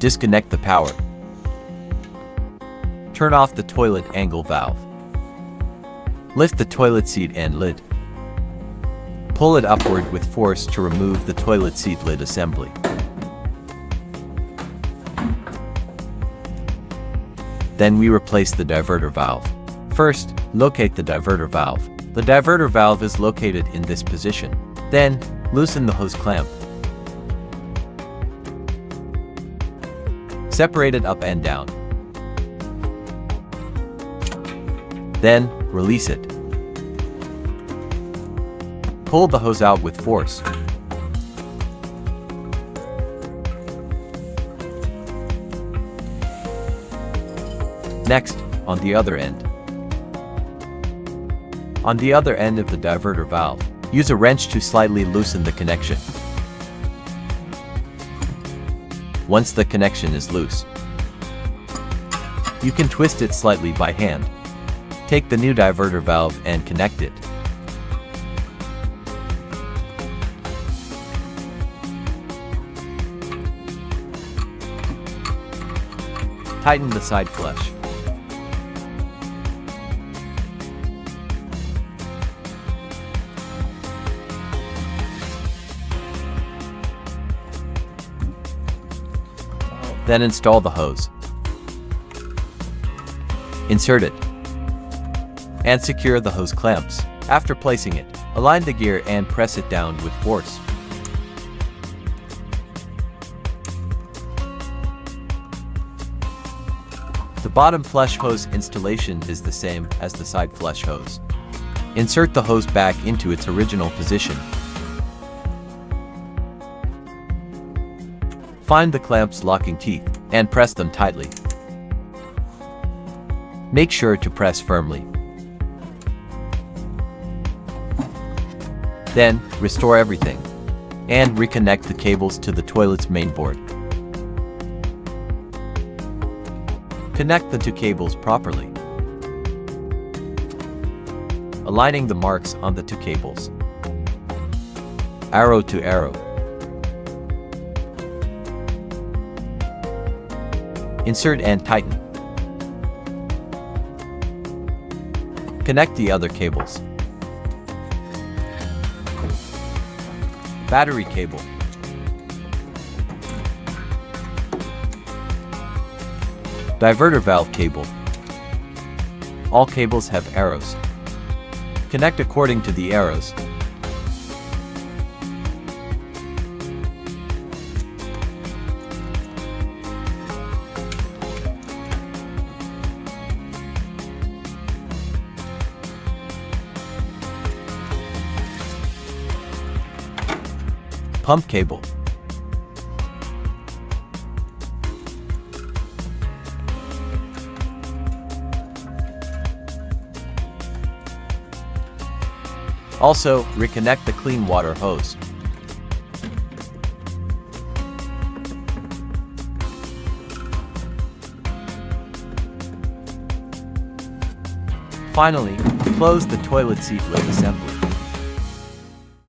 Disconnect the power. Turn off the toilet angle valve. Lift the toilet seat and lid. Pull it upward with force to remove the toilet seat lid assembly. Then we replace the diverter valve. First, locate the diverter valve. The diverter valve is located in this position. Then, loosen the hose clamp. Separate it up and down. Then, release it. Pull the hose out with force. Next, on the other end. On the other end of the diverter valve, use a wrench to slightly loosen the connection. Once the connection is loose, you can twist it slightly by hand. Take the new diverter valve and connect it. Tighten the side flush. Then install the hose. Insert it. And secure the hose clamps. After placing it, align the gear and press it down with force. The bottom flush hose installation is the same as the side flush hose. Insert the hose back into its original position. Find the clamp's locking teeth and press them tightly. Make sure to press firmly. Then, restore everything and reconnect the cables to the toilet's mainboard. Connect the two cables properly, aligning the marks on the two cables. Arrow to arrow. Insert and tighten. Connect the other cables. Battery cable. Diverter valve cable. All cables have arrows. Connect according to the arrows. Pump cable. Also, reconnect the clean water hose. Finally, close the toilet seat lid assembly.